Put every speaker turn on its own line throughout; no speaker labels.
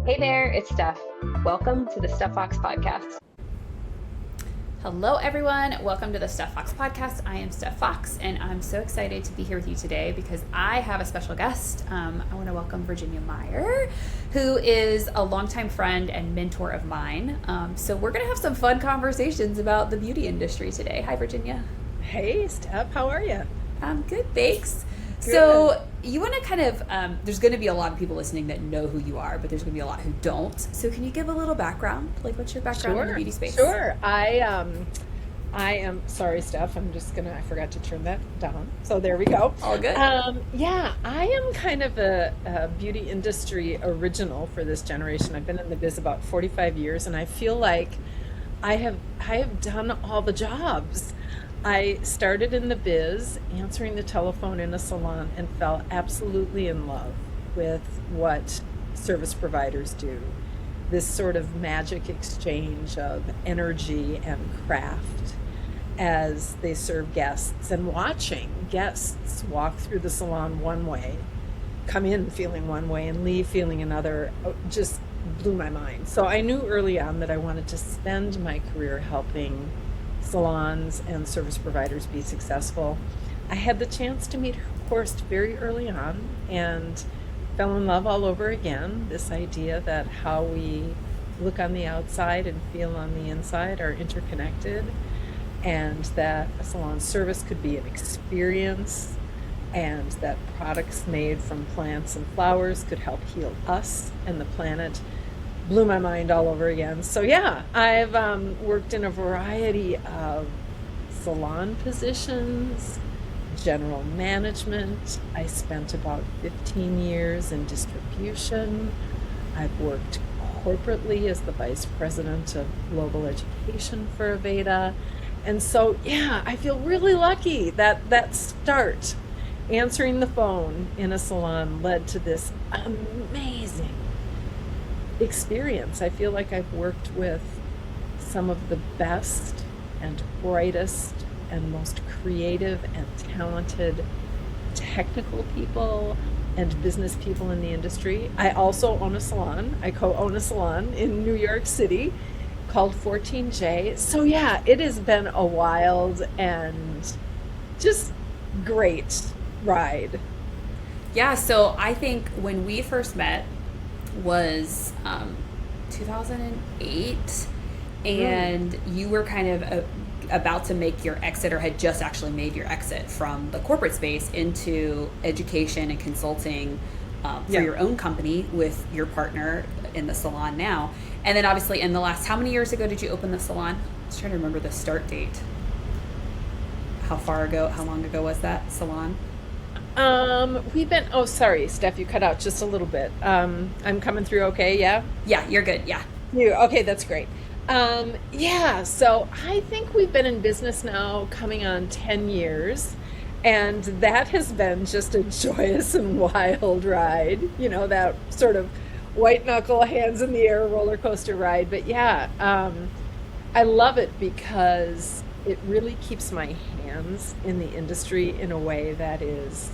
Hey there, it's Stef. Welcome to the Stef Fox podcast.
Hello, everyone. Welcome to the Stef Fox podcast. I am Stef Fox, and I'm so excited to be here with you today because I have a special guest. I want to welcome Virginia Meyer, who is a longtime friend and mentor of mine. So we're going to have some fun conversations about the beauty industry today. Hi, Virginia.
Hey, Steph, how are you?
I'm good, thanks.
Good.
So you want to kind of, there's going to be a lot of people listening that know who you are, but there's going to be a lot who don't. So can you give a little background? Like, what's your background in the beauty space?
Sure. I am, sorry, Steph, I forgot to turn that down. So there we go.
All good.
I am kind of a beauty industry original for this generation. I've been in the biz about 45 years, and I feel like I have done all the jobs. I started in the biz, answering the telephone in a salon, and fell absolutely in love with what service providers do. This sort of magic exchange of energy and craft as they serve guests, and watching guests walk through the salon one way, come in feeling one way, and leave feeling another, just blew my mind. So I knew early on that I wanted to spend my career helping salons and service providers be successful. I had the chance to meet Horst very early on and fell in love all over again. This idea that how we look on the outside and feel on the inside are interconnected, and that a salon service could be an experience, and that products made from plants and flowers could help heal us and the planet. Blew my mind all over again. So yeah, I've worked in a variety of salon positions, general management. I spent about 15 years in distribution. I've worked corporately as the vice president of global education for Aveda. And so yeah, I feel really lucky that that start, answering the phone in a salon, led to this amazing experience. I feel like I've worked with some of the best and brightest and most creative and talented technical people and business people in the industry. I also own a salon. I co-own a salon in New York City called 14J. So yeah, it has been a wild and just great ride.
Yeah, so I think when we first met was 2008, and you were kind of about to make your exit, or had just actually made your exit from the corporate space into education and consulting for your own company with your partner in the salon now. And then obviously in the last, how many years ago did you open the salon? I was trying to remember the start date. How long ago was that salon?
Sorry, Steph, you cut out just a little bit. I'm coming through okay, yeah?
Yeah, you're good, yeah.
Okay, that's great. So I think we've been in business now coming on 10 years, and that has been just a joyous and wild ride, that sort of white knuckle, hands in the air roller coaster ride. But yeah, I love it because it really keeps my hands in the industry in a way that is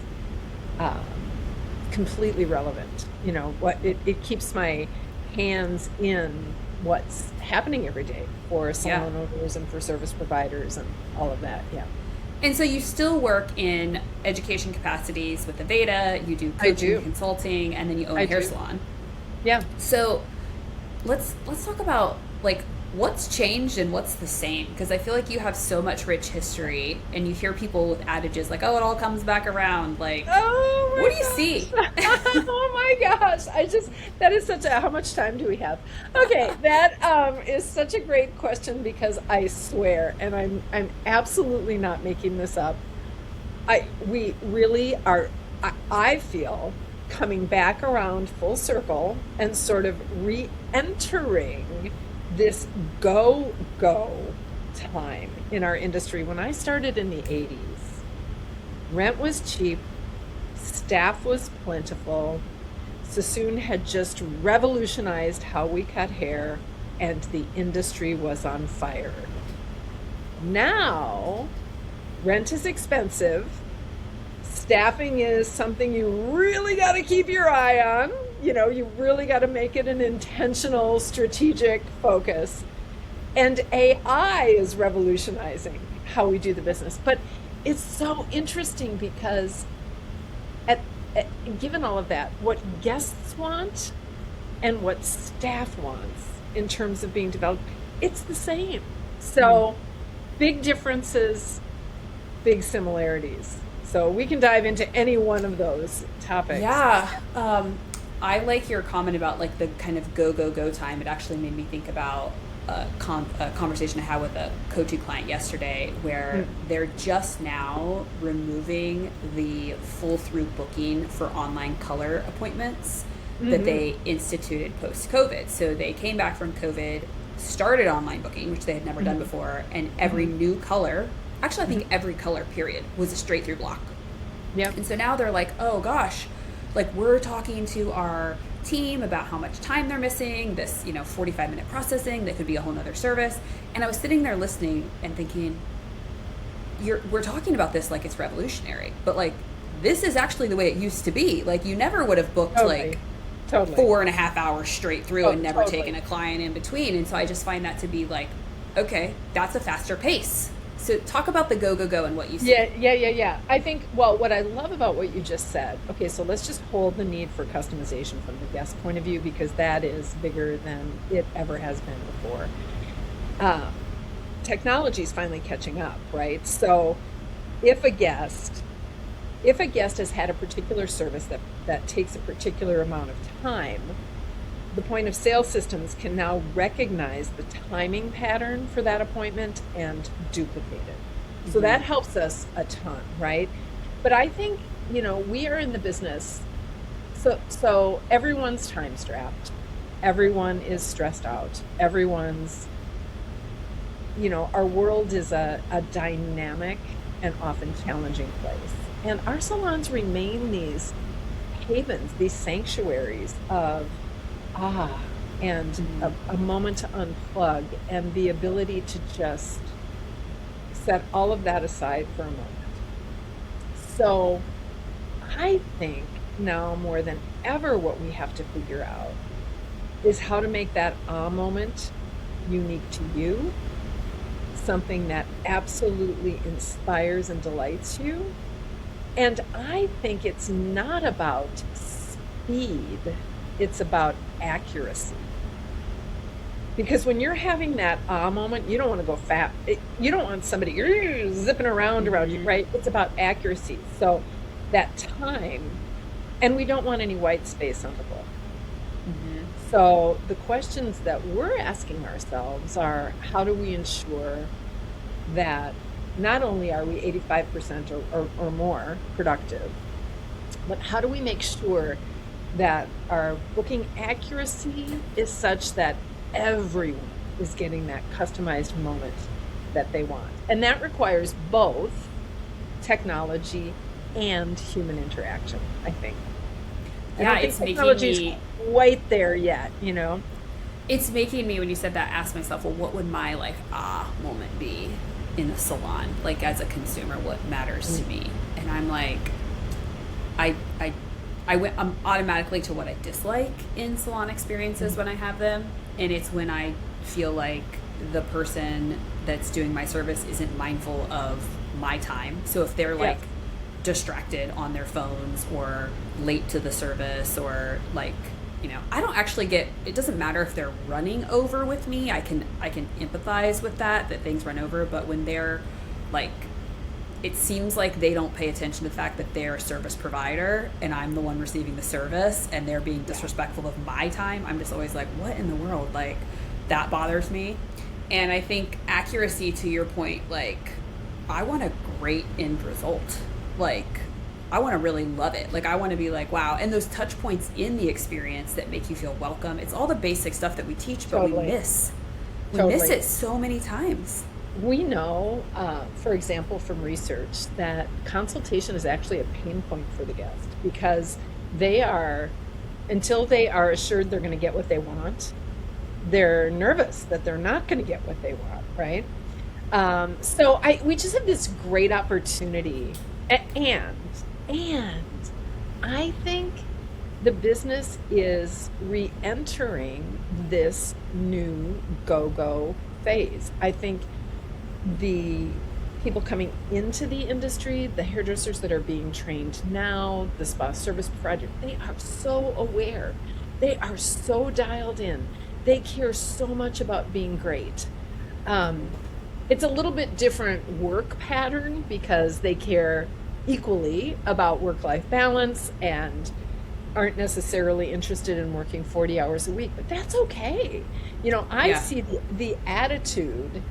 completely relevant. It keeps my hands in what's happening every day for salon owners and for service providers and all of that. Yeah.
And so you still work in education capacities with Aveda, you do coaching, consulting, and then you own a hair salon.
Yeah.
So let's talk about like what's changed and what's the same, because I feel like you have so much rich history, and you hear people with adages like, oh, it all comes back around. Like, what do you see?
Oh my gosh. That is how much time do we have? Okay. That is such a great question, because I swear, and I'm absolutely not making this up. We really are, I feel, coming back around full circle and sort of re-entering this go time in our industry. When I started in the 80s, rent was cheap, staff was plentiful, Sassoon had just revolutionized how we cut hair, and the industry was on fire. Now, rent is expensive, staffing is something you really got to keep your eye on, You really got to make it an intentional, strategic focus. And AI is revolutionizing how we do the business. But it's so interesting because given all of that, what guests want and what staff wants in terms of being developed, it's the same. So big differences, big similarities. So we can dive into any one of those topics.
Yeah. I like your comment about like the kind of go time. It actually made me think about a conversation I had with a coaching client yesterday where they're just now removing the full through booking for online color appointments that they instituted post-COVID. So they came back from COVID, started online booking, which they had never done before, and every new color, actually I think every color period was a straight through block.
Yeah.
And so now they're like, oh gosh, like we're talking to our team about how much time they're missing, this 45-minute processing that could be a whole nother service. And I was sitting there listening and thinking, we're talking about this like it's revolutionary, but like this is actually the way it used to be. Like you never would have booked like 4.5 hours straight through and never taken a client in between. And so I just find that to be like, okay, that's a faster pace. So talk about the go and what you see.
Yeah. I think, well, what I love about what you just said, okay, so let's just hold the need for customization from the guest point of view, because that is bigger than it ever has been before. Technology is finally catching up, right? So if a guest has had a particular service that takes a particular amount of time, the point of sale systems can now recognize the timing pattern for that appointment and duplicate it. So that helps us a ton, right? But I think, we are in the business. So everyone's time strapped. Everyone is stressed out. Everyone's, our world is a dynamic and often challenging place. And our salons remain these havens, these sanctuaries of and a moment to unplug and the ability to just set all of that aside for a moment. So I think now more than ever what we have to figure out is how to make that moment unique to you, something that absolutely inspires and delights you. And I think it's not about speed, it's about accuracy. Because when you're having that moment, you don't want to go fast. You don't want somebody zipping around you, right? It's about accuracy. So that time, and we don't want any white space on the book. So the questions that we're asking ourselves are, how do we ensure that not only are we 85% or more productive, but how do we make sure that our booking accuracy is such that everyone is getting that customized moment that they want? And that requires both technology and human interaction, I think.
Yeah,
I don't think technology's quite there yet,
It's making me, when you said that, ask myself, well, what would my moment be in a salon? Like as a consumer, what matters to me? And I'm like, I'm automatically to what I dislike in salon experiences when I have them. And it's when I feel like the person that's doing my service isn't mindful of my time. So if they're like distracted on their phones or late to the service or I don't actually it doesn't matter if they're running over with me. I can empathize with that things run over. But when they're it seems like they don't pay attention to the fact that they're a service provider and I'm the one receiving the service and they're being disrespectful of my time. I'm just always like, what in the world? That bothers me. And I think accuracy, to your point, I want a great end result. I want to really love it. I want to be wow. And those touch points in the experience that make you feel welcome. It's all the basic stuff that we teach, but we miss. We miss it so many times.
We know, for example, from research, that consultation is actually a pain point for the guest because until they are assured they're going to get what they want, they're nervous that they're not going to get what they want, right? So we just have this great opportunity. And I think the business is re-entering this new go-go phase. I think the people coming into the industry, the hairdressers that are being trained now, the spa service provider, they are so aware. They are so dialed in. They care so much about being great. It's a little bit different work pattern because they care equally about work-life balance and aren't necessarily interested in working 40 hours a week, but that's okay. I see the attitude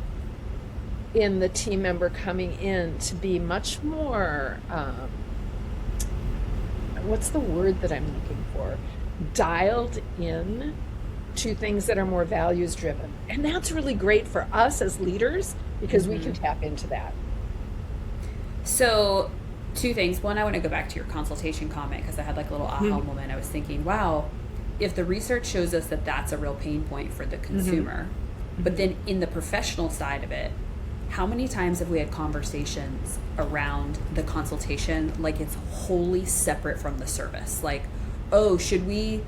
in the team member coming in to be much more, what's the word that I'm looking for? Dialed in to things that are more values driven. And that's really great for us as leaders because we can tap into that.
So, two things. One, I want to go back to your consultation comment because I had like a little aha moment. I was thinking, wow, if the research shows us that that's a real pain point for the consumer, but then in the professional side of it, how many times have we had conversations around the consultation like it's wholly separate from the service? Like, oh, should we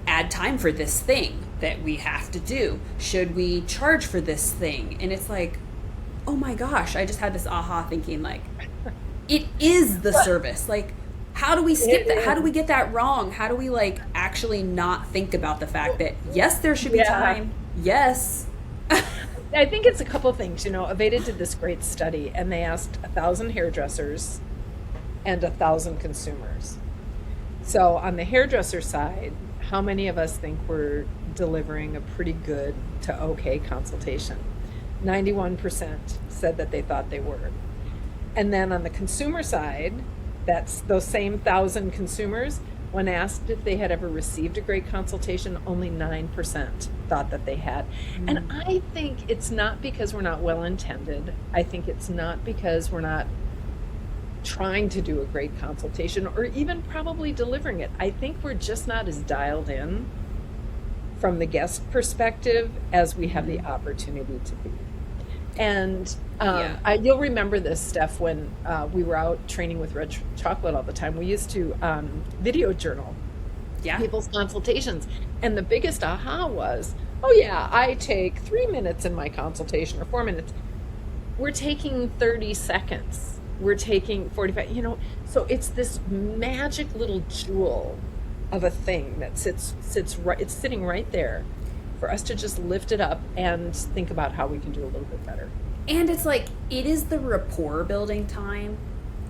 add time for this thing that we have to do? Should we charge for this thing? And it's like, oh my gosh, I just had this aha thinking like, it is the service. Like, how do we skip that? How do we get that wrong? How do we like actually not think about the fact that yes, there should be time. Yes.
I think it's a couple things. Aveda did this great study and they asked 1,000 hairdressers and 1,000 consumers. So on the hairdresser side, how many of us think we're delivering a pretty good to okay consultation? 91% said that they thought they were. And then on the consumer side, that's those same 1,000 consumers, when asked if they had ever received a great consultation, only 9% thought that they had. And I think it's not because we're not well-intended. I think it's not because we're not trying to do a great consultation or even probably delivering it. I think we're just not as dialed in from the guest perspective as we have the opportunity to be. And you'll remember this, Stef, when we were out training with Red Chocolate all the time. We used to video journal people's consultations. And the biggest aha was, oh yeah, I take 3 minutes in my consultation or 4 minutes. We're taking 30 seconds. We're taking 45, so it's this magic little jewel of a thing that sits right, it's sitting right there for us to just lift it up and think about how we can do a little bit better.
And it's like, it is the rapport building time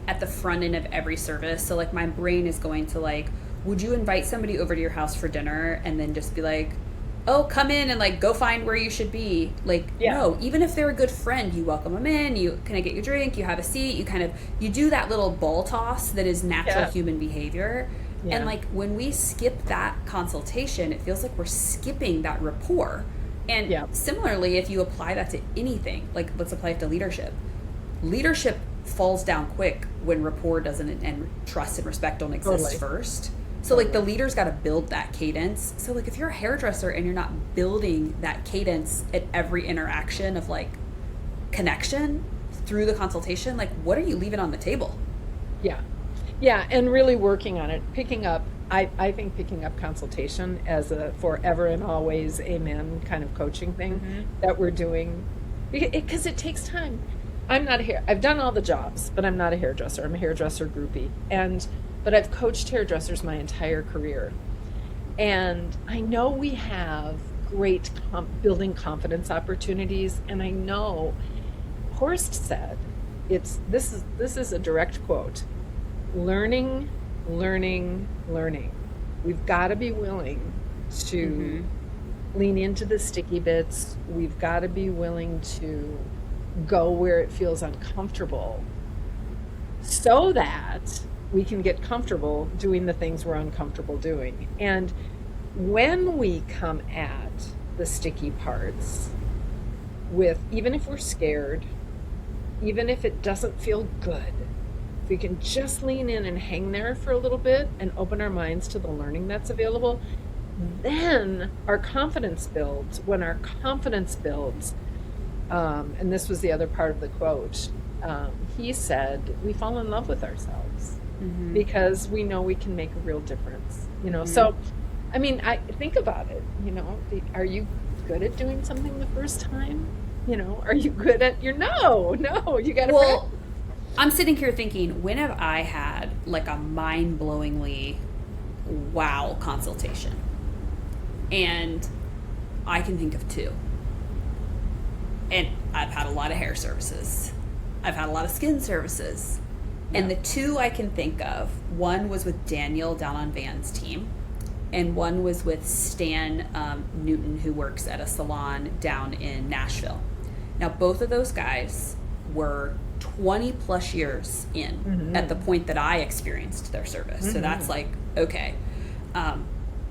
at the front end of every service. So like my brain is going to like, would you invite somebody over to your house for dinner and then just be like, oh, come in and like go find where you should be? Like, no, even if they're a good friend, you welcome them in, can I get you a drink? You have a seat, you do that little ball toss that is natural human behavior. Yeah. And like when we skip that consultation, it feels like we're skipping that rapport. And similarly, if you apply that to anything, like let's apply it to leadership. Leadership falls down quick when rapport doesn't and trust and respect don't exist first. So like the leader's got to build that cadence. So like if you're a hairdresser and you're not building that cadence at every interaction of like connection through the consultation, like what are you leaving on the table?
Yeah, and really working on it, picking up, I think picking up consultation as a forever and always amen kind of coaching thing that we're doing, because it takes time. I've done all the jobs, but I'm not a hairdresser. I'm a hairdresser groupie. But I've coached hairdressers my entire career. And I know we have great building confidence opportunities. And I know Horst said, this is a direct quote, learning. We've got to be willing to lean into the sticky bits. We've got to be willing to go where it feels uncomfortable so that we can get comfortable doing the things we're uncomfortable doing. And when we come at the sticky parts with, even if we're scared, even if it doesn't feel good, if we can just lean in and hang there for a little bit and open our minds to the learning that's available, then our confidence builds. When our confidence builds, and this was the other part of the quote, he said, we fall in love with ourselves because we know we can make a real difference. you know.
Mm-hmm.
So, I mean, I think about it, you know, are you good at doing something the first time? You know, are you good at your, no, you got to
Well,
practice.
I'm sitting here thinking, when have I had like a mind-blowingly wow consultation? And I can think of two. And I've had a lot of hair services. I've had a lot of skin services.
Yeah.
And the two I can think of, one was with Daniel down on Van's team, and one was with Stan Newton, who works at a salon down in Nashville. Now, both of those guys were 20 plus years in at the point that I experienced their service. So that's like, okay.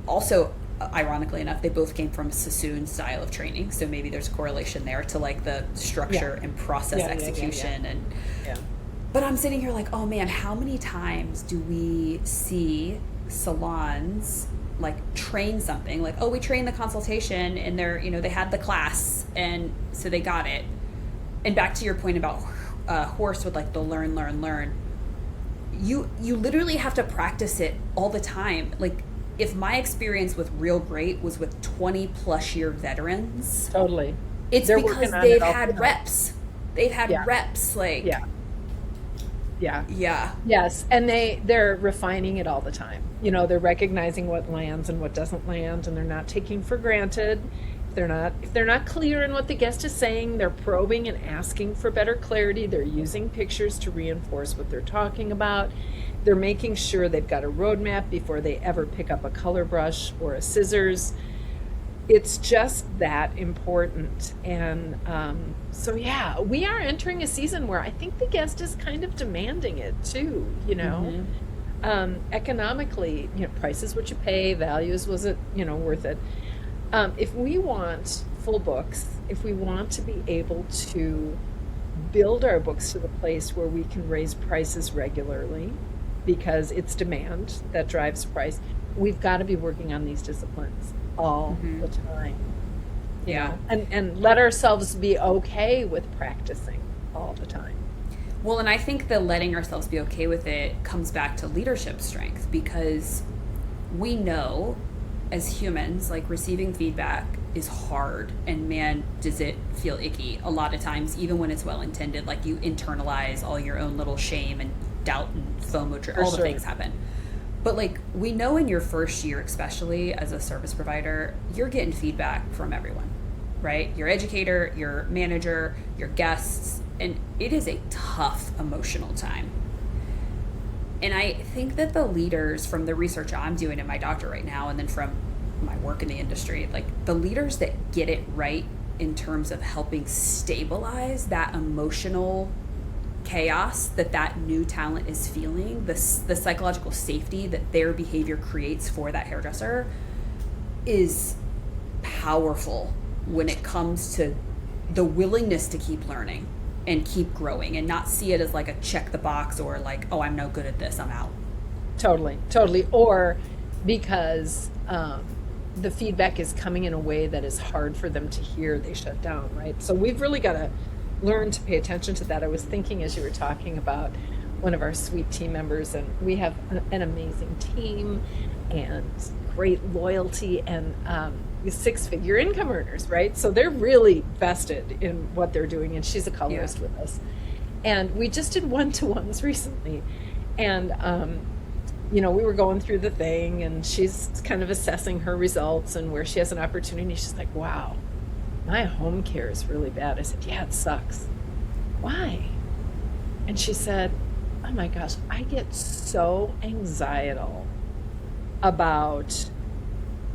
Also, ironically enough, they both came from a Sassoon style of training. So maybe there's a correlation there to like the structure and process execution. And but I'm sitting here like, oh man, how many times do we see salons like train something like, oh, we trained the consultation and they're, you know, they had the class and so they got it. And back to your point about horse with like the learn, you literally have to practice it all the time. Like, if my experience with Real Great was with 20 plus year veterans,
Totally.
it's
They're
because
working on
they've
it all the
had
time.
reps. They've had reps. Like,
Yeah.
yeah.
Yes, and they're refining it all the time. You know, they're recognizing what lands and what doesn't land, and they're not taking for granted. If they're not clear in what the guest is saying, they're probing and asking for better clarity. They're using pictures to reinforce what they're talking about. They're making sure they've got a roadmap before they ever pick up a color brush or a scissors. It's just that important. And so, yeah, we are entering a season where I think the guest is kind of demanding it too, you know. Economically, you know, price is what you pay, value is, was it, you know, worth it. If we want full books, if we want to be able to build our books to the place where we can raise prices regularly, because it's demand that drives price, we've got to be working on these disciplines all the time. You know? And let ourselves be okay with practicing all the time.
Well, and I think the letting ourselves be okay with it comes back to leadership strength, because we know as humans, like, receiving feedback is hard, and man, does it feel icky a lot of times, even when it's well intended. Like, you internalize all your own little shame and doubt and FOMO, all the things happen. But like, we know in your first year, especially as a service provider, you're getting feedback from everyone, right? Your educator, your manager, your guests, and it is a tough emotional time. And I think that the leaders, from the research I'm doing in my doctorate right now, and then from my work in the industry, like, the leaders that get it right in terms of helping stabilize that emotional chaos that new talent is feeling, the psychological safety that their behavior creates for that hairdresser, is powerful when it comes to the willingness to keep learning and keep growing, and not see it as like a check the box, or like, oh, I'm no good at this, I'm out.
Totally. Or because the feedback is coming in a way that is hard for them to hear, they shut down, right? So we've really got to learn to pay attention to that. I was thinking as you were talking about one of our sweet team members, and we have an amazing team and great loyalty and 6-figure income earners, right? So they're really vested in what they're doing, and she's a colorist with us. And we just did one-to-ones recently, and you know, we were going through the thing, and she's kind of assessing her results and where she has an opportunity. She's like, wow, my home care is really bad. I said, yeah, it sucks. Why? And she said, oh my gosh, I get so anxietal about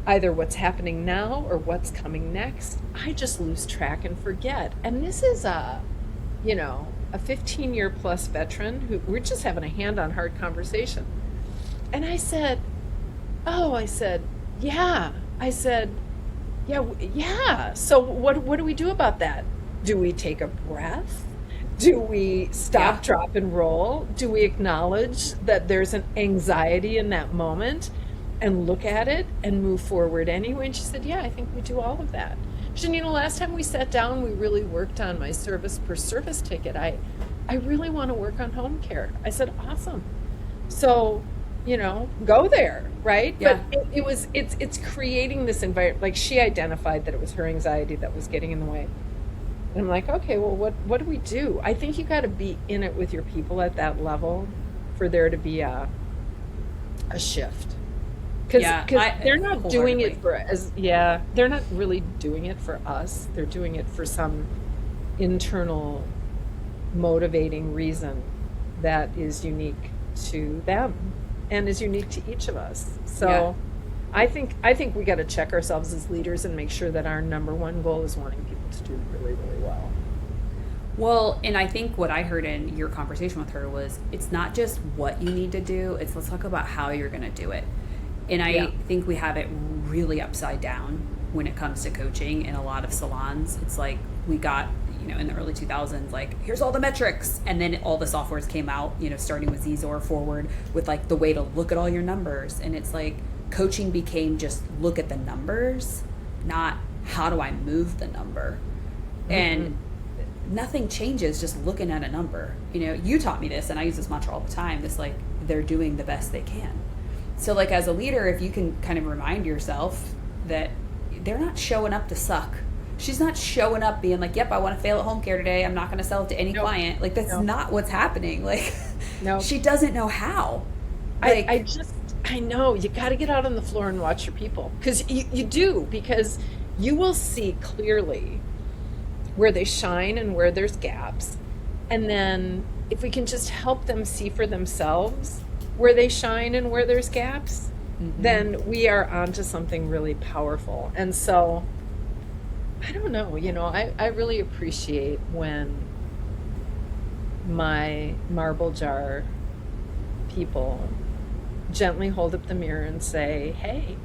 either what's happening now or what's coming next. I just lose track and forget. And this is a 15-year plus veteran who we're just having a hand on heart conversation. And I said, yeah. So what do we do about that? Do we take a breath? Do we stop, drop, and roll? Do we acknowledge that there's an anxiety in that moment and look at it and move forward anyway? And she said, yeah, I think we do all of that. She said, last time we sat down, we really worked on my service per service ticket. I really want to work on home care. I said, awesome. So go there, right?
Yeah.
But it's creating this environment. Like, she identified that it was her anxiety that was getting in the way. And I'm like, okay, well, what do we do? I think you got to be in it with your people at that level for there to be a shift. Because they're not doing it they're not really doing it for us. They're doing it for some internal motivating reason that is unique to them and is unique to each of us. So I think we got to check ourselves as leaders and make sure that our number one goal is wanting people to do really, really well.
Well, and I think what I heard in your conversation with her was, it's not just what you need to do, it's let's talk about how you're going to do it. And I think we have it really upside down when it comes to coaching in a lot of salons. It's like we got, in the early 2000s, like, here's all the metrics. And then all the softwares came out, starting with Zzor forward with like the way to look at all your numbers. And it's like coaching became just look at the numbers, not how do I move the number. Mm-hmm. And nothing changes just looking at a number. You taught me this, and I use this mantra all the time, this like, they're doing the best they can. So like as a leader, if you can kind of remind yourself that they're not showing up to suck. She's not showing up being like, yep, I want to fail at home care today. I'm not going to sell it to any client. Like, that's not what's happening. Like, she doesn't know how. Like,
I know, you got to get out on the floor and watch your people. Because you do, because you will see clearly where they shine and where there's gaps. And then if we can just help them see for themselves where they shine and where there's gaps, then we are onto something really powerful. And so, I don't know, I really appreciate when my marble jar people gently hold up the mirror and say, hey,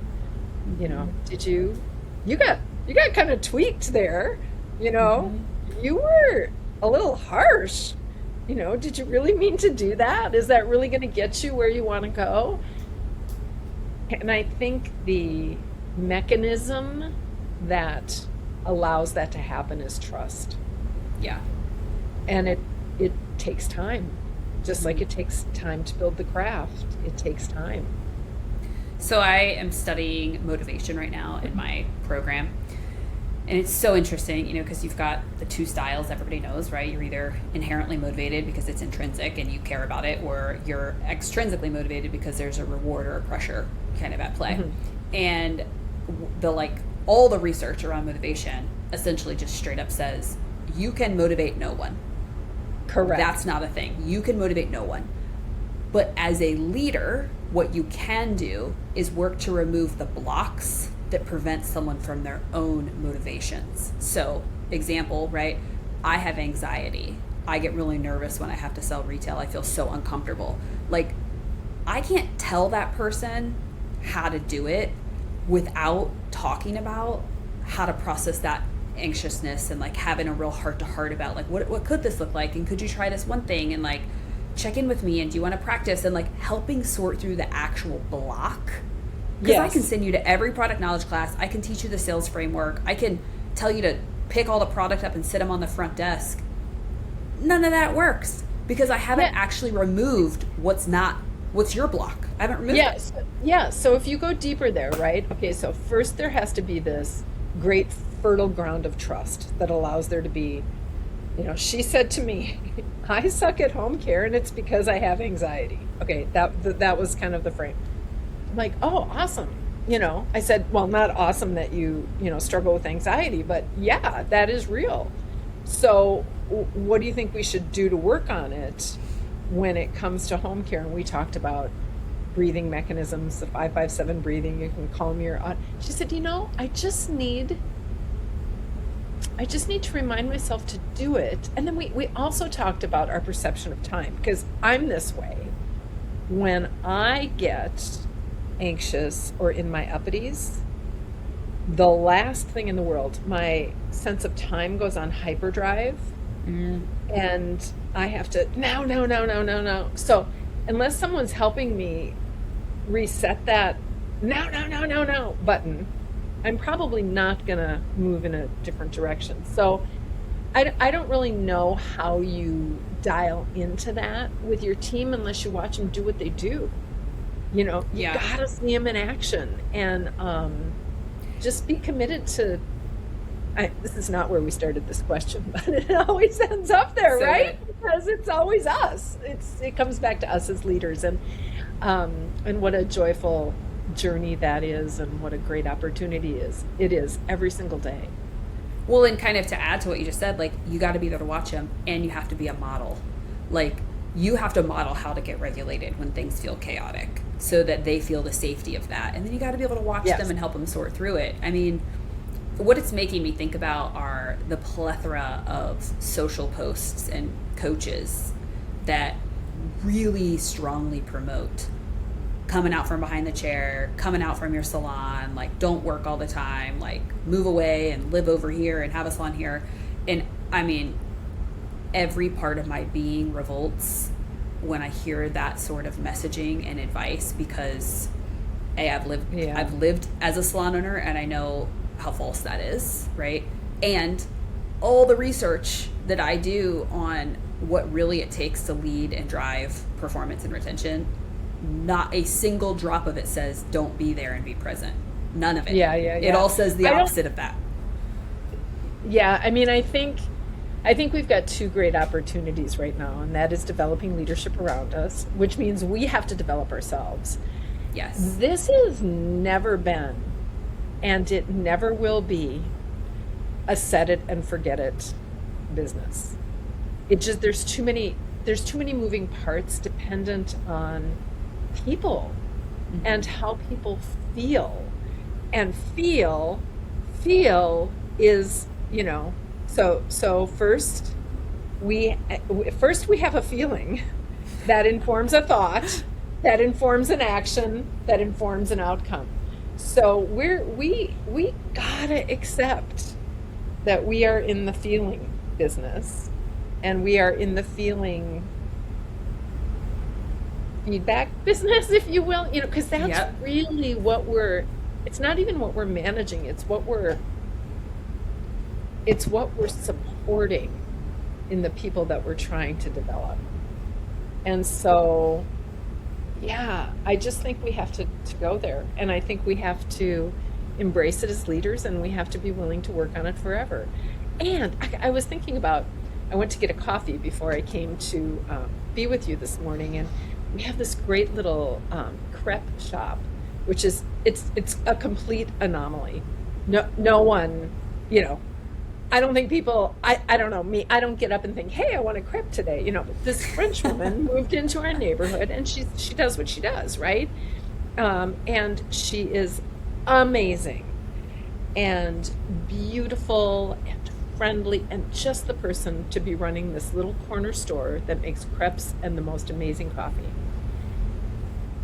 did you got kind of tweaked there, you were a little harsh. Did you really mean to do that? Is that really going to get you where you want to go? And I think the mechanism that allows that to happen is trust.
Yeah.
And it takes time. Just like it takes time to build the craft. It takes time.
So I am studying motivation right now in my program. And it's so interesting, because you've got the two styles everybody knows, right? You're either inherently motivated because it's intrinsic and you care about it, or you're extrinsically motivated because there's a reward or a pressure kind of at play. Mm-hmm. And all the research around motivation essentially just straight up says you can motivate no one.
Correct.
That's not a thing. You can motivate no one. But as a leader, what you can do is work to remove the blocks that prevent someone from their own motivations. So, example, right? I have anxiety. I get really nervous when I have to sell retail. I feel so uncomfortable. Like, I can't tell that person how to do it without talking about how to process that anxiousness and like having a real heart-to-heart about like what could this look like, and could you try this one thing, and like check in with me, and do you want to practice, and like helping sort through the actual block. Because I can send you to every product knowledge class. I can teach you the sales framework. I can tell you to pick all the product up and sit them on the front desk. None of that works because I haven't actually removed what's your block. I haven't removed it.
Yeah, so if you go deeper there, right? Okay, so first there has to be this great fertile ground of trust that allows there to be, she said to me, I suck at home care and it's because I have anxiety. Okay, that was kind of the frame. I'm like, oh, awesome. I said, well, not awesome that you struggle with anxiety, but yeah, that is real. So what do you think we should do to work on it when it comes to home care? And we talked about breathing mechanisms, the 5-5-7 breathing. You can calm your. She said, I just need to remind myself to do it. And then we also talked about our perception of time, because I'm this way. When I get anxious or in my uppities, the last thing in the world, my sense of time goes on hyperdrive. And I have to no. So unless someone's helping me reset that no button, I'm probably not gonna move in a different direction. So I don't really know how you dial into that with your team unless you watch them do what they do. You
Yeah.
gotta see them in action, and just be committed to. This is not where we started this question, but it always ends up there,
So
right?
good.
Because it's always us. It comes back to us as leaders, and what a joyful journey that is, and what a great opportunity it is every single day.
Well, and kind of to add to what you just said, like, you got to be there to watch them, and you have to be a model. Like, you have to model how to get regulated when things feel chaotic so that they feel the safety of that. And then you got to be able to watch
Yes.
them and help them sort through it. I mean, what it's making me think about are the plethora of social posts and coaches that really strongly promote coming out from behind the chair, coming out from your salon, like, don't work all the time, like, move away and live over here and have a salon here. And I mean, every part of my being revolts when I hear that sort of messaging and advice, because I've lived as a salon owner, and I know how false that is, right? And all the research that I do on what really it takes to lead and drive performance and retention, not a single drop of it says don't be there and be present. None of it.
Yeah.
It all says the opposite of that.
Yeah, I mean, I think we've got two great opportunities right now, and that is developing leadership around us, which means we have to develop ourselves.
Yes.
This has never been, and it never will be, a set it and forget it business. It just there's too many moving parts dependent on people and how people feel. And feel is, so first we have a feeling that informs a thought, that informs an action, that informs an outcome. So we gotta accept that we are in the feeling business, and we are in the feeling feedback business, if you will, because that's really it's not even what we're managing, it's what we're supporting in the people that we're trying to develop. And so, yeah, I just think we have to go there, and I think we have to embrace it as leaders, and we have to be willing to work on it forever. And I was thinking about, I went to get a coffee before I came to be with you this morning, and we have this great little crepe shop, which is it's a complete anomaly. No one, I don't think people, I don't know, me, I don't get up and think, hey, I want a crepe today. But this French woman moved into our neighborhood, and she does what she does, right? And she is amazing and beautiful and friendly, and just the person to be running this little corner store that makes crepes and the most amazing coffee.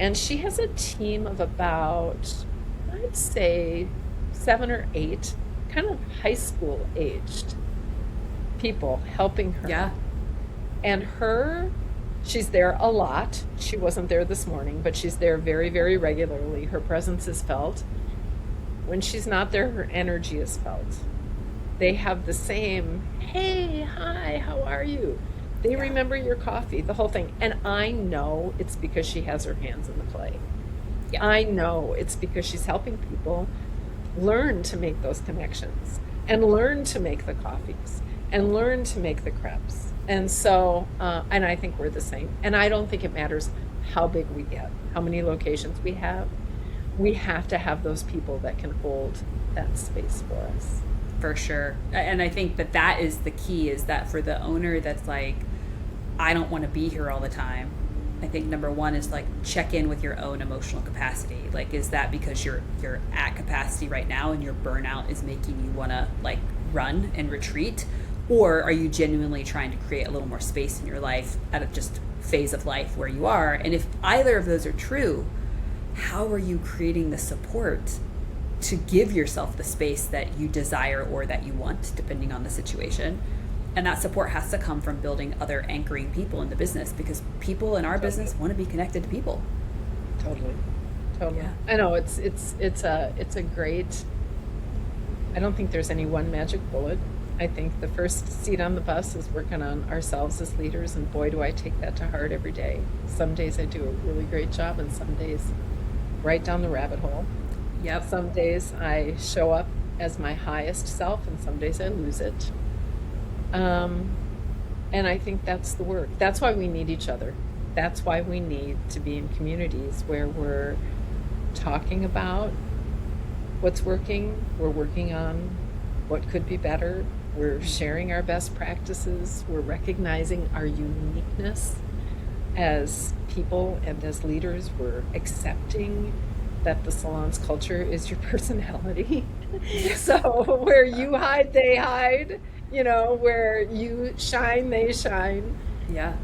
And she has a team of about, I'd say, 7 or 8 kind of high school aged people helping her.
Yeah.
And she's there a lot. She wasn't there this morning, but she's there very, very regularly. Her presence is felt. When she's not there, her energy is felt. They have the same, hey, hi, how are you? They remember your coffee, the whole thing. And I know it's because she has her hands in the clay. Yeah. I know it's because she's helping people learn to make those connections, and learn to make the coffees, and learn to make the crepes. And so, and I think we're the same. And I don't think it matters how big we get, how many locations we have. We have to have those people that can hold that space for us.
For sure. And I think that is the key, is that for the owner that's like, I don't want to be here all the time, I think number one is like, check in with your own emotional capacity. Like, is that because you're at capacity right now and your burnout is making you want to like run and retreat? Or are you genuinely trying to create a little more space in your life at a just phase of life where you are? And if either of those are true, how are you creating the support to give yourself the space that you desire or that you want, depending on the situation? And that support has to come from building other anchoring people in the business, because people in our business want to be connected to people.
Totally.
Yeah.
I know it's a great, I don't think there's any one magic bullet. I think the first seat on the bus is working on ourselves as leaders, and boy, do I take that to heart every day. Some days I do a really great job, and some days right down the rabbit hole.
Yep.
Some days I show up as my highest self, and some days I lose it. And I think that's the work. That's why we need each other. That's why we need to be in communities where we're talking about what's working, we're working on what could be better, we're sharing our best practices, we're recognizing our uniqueness as people and as leaders, we're accepting that the salon's culture is your personality. So where you hide, they hide, where you shine, they shine.
Yeah.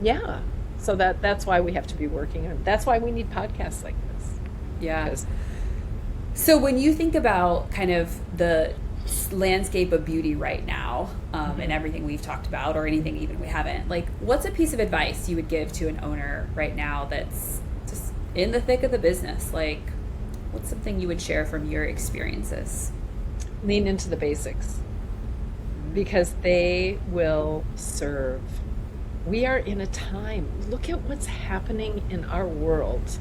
Yeah. So that's why we have to be working on, that's why we need podcasts like this.
Yeah. So when you think about kind of the landscape of beauty right now, and everything we've talked about, or anything even we haven't, like, what's a piece of advice you would give to an owner right now that's just in the thick of the business? Like, what's something you would share from your experiences?
Lean into the basics, because they will serve. We are in a time, look at what's happening in our world.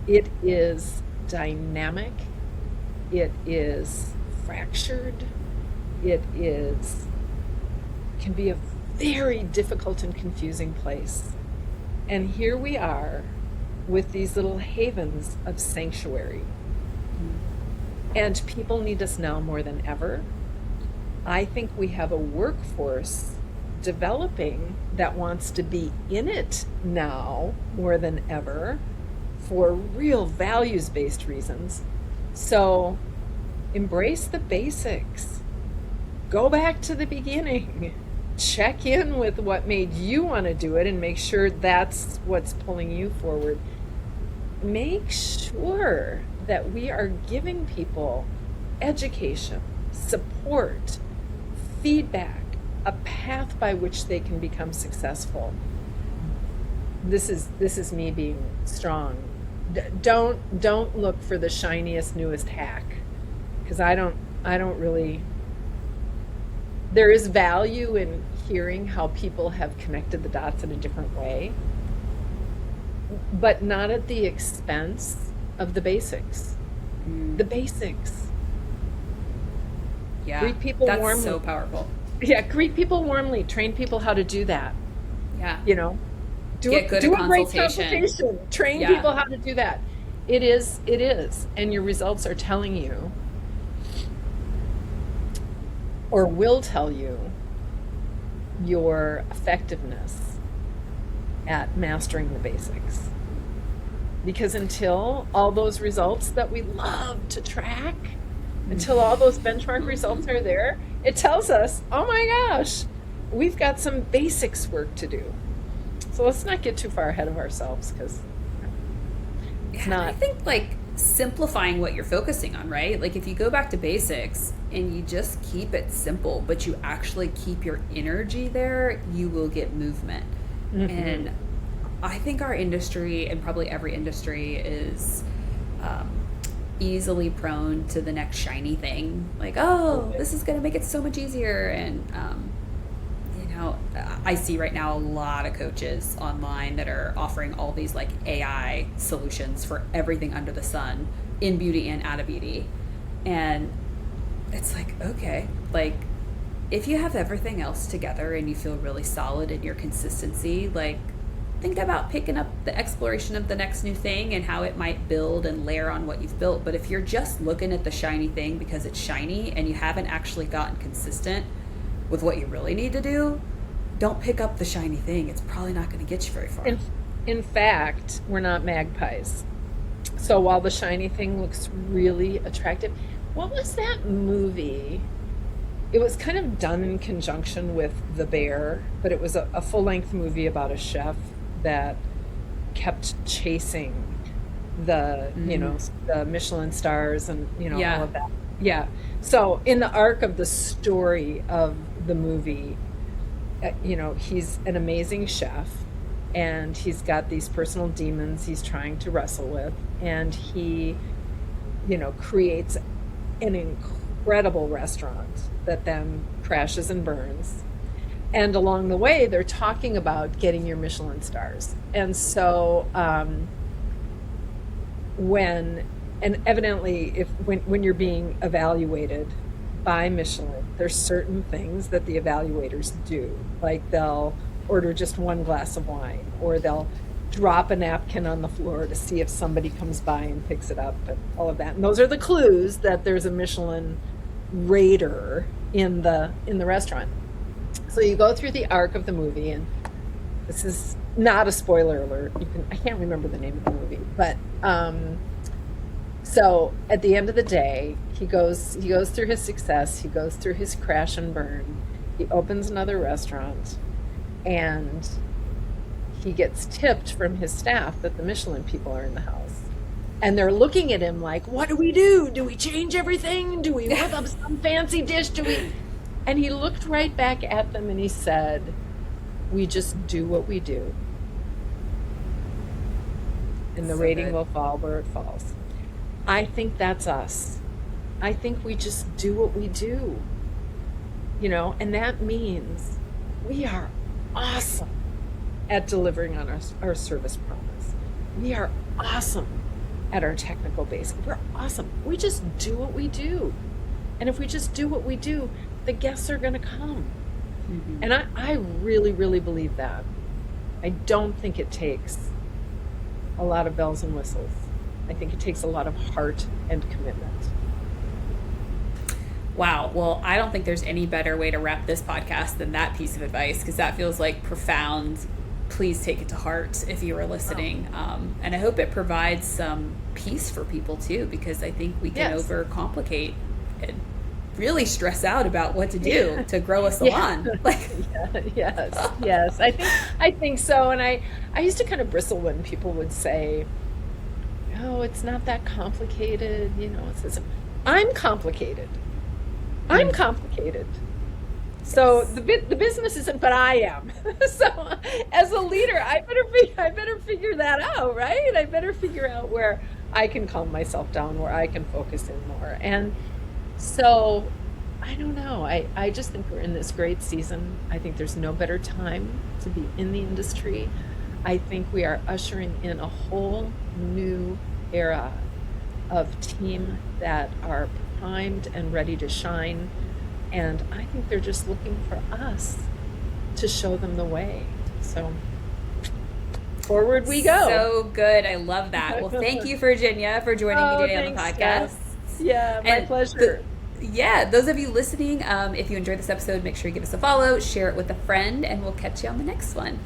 It is dynamic, it is fractured, can be a very difficult and confusing place. And here we are with these little havens of sanctuary. And people need us now more than ever. I think we have a workforce developing that wants to be in it now more than ever for real values-based reasons. So embrace the basics. Go back to the beginning. Check in with what made you want to do it and make sure that's what's pulling you forward. Make sure that we are giving people education, support, feedback, a path by which they can become successful. This is me being strong. Don't look for the shiniest, newest hack, because I don't really. There is value in hearing how people have connected the dots in a different way, but not at the expense of the basics. The basics.
Yeah,
greet people
that's
warmly.
so powerful.
Yeah, greet people warmly. Train people how to do that.
Yeah.
Get good
at
a great
consultation.
consultation. Train people how to do that. It is, and your results are telling you, or will tell you, your effectiveness at mastering the basics. Because until all those results that we love to track, until all those benchmark results are there, it tells us, oh my gosh, we've got some basics work to do. So let's not get too far ahead of ourselves, because it's not.
I think, like, simplifying what you're focusing on, right? Like, if you go back to basics and you just keep it simple, but you actually keep your energy there, you will get movement. Mm-hmm. And I think our industry, and probably every industry, is easily prone to the next shiny thing. Like, this is going to make it so much easier. And, I see right now a lot of coaches online that are offering all these, like, AI solutions for everything under the sun, in beauty and out of beauty. And it's like, okay, like, if you have everything else together and you feel really solid in your consistency, like, think about picking up the exploration of the next new thing and how it might build and layer on what you've built. But if you're just looking at the shiny thing because it's shiny and you haven't actually gotten consistent with what you really need to do, don't pick up the shiny thing. It's probably not going to get you very far.
In fact, we're not magpies. So while the shiny thing looks really attractive, what was that movie? It was kind of done in conjunction with The Bear, but it was a full-length movie about a chef that kept chasing the, the Michelin stars and, all of that. Yeah. So in the arc of the story of the movie, he's an amazing chef, and he's got these personal demons he's trying to wrestle with, and he, creates an incredible restaurant that then crashes and burns. And along the way, they're talking about getting your Michelin stars. And so evidently, when you're being evaluated by Michelin, there's certain things that the evaluators do. Like they'll order just one glass of wine, or they'll drop a napkin on the floor to see if somebody comes by and picks it up, and all of that. And those are the clues that there's a Michelin raider in the restaurant. So you go through the arc of the movie, and this is not a spoiler alert. I can't remember the name of the movie, but so at the end of the day, he goes through his success, he goes through his crash and burn, he opens another restaurant, and he gets tipped from his staff that the Michelin people are in the house. And they're looking at him like, what do we do? Do we change everything? Do we whip up some fancy dish? And he looked right back at them and he said, we just do what we do. And the rating will fall where it falls. I think that's us. I think we just do what we do. And that means we are awesome at delivering on our service promise. We are awesome at our technical base. We're awesome. We just do what we do. And if we just do what we do, the guests are going to come. Mm-hmm. And I really, really believe that. I don't think it takes a lot of bells and whistles. I think it takes a lot of heart and commitment.
Wow. Well, I don't think there's any better way to wrap this podcast than that piece of advice, because that feels like profound. Please take it to heart if you are listening. And I hope it provides some peace for people too, because I think we can overcomplicate and really stress out about what to do to grow a salon.
Yes. I think so. And I used to kind of bristle when people would say, "Oh, it's not that complicated." It says, "I'm complicated. I'm complicated." So the business isn't, but I am. So as a leader, I better figure that out, right? I better figure out where I can calm myself down, where I can focus in more. And so I don't know. I just think we're in this great season. I think there's no better time to be in the industry. I think we are ushering in a whole new era of team that are primed and ready to shine. And I think they're just looking for us to show them the way. So forward we go.
So good. I love that. Well, thank you, Virginia, for joining me today on the podcast.
Steph. Yeah, my pleasure.
Those of you listening, if you enjoyed this episode, make sure you give us a follow, share it with a friend, and we'll catch you on the next one.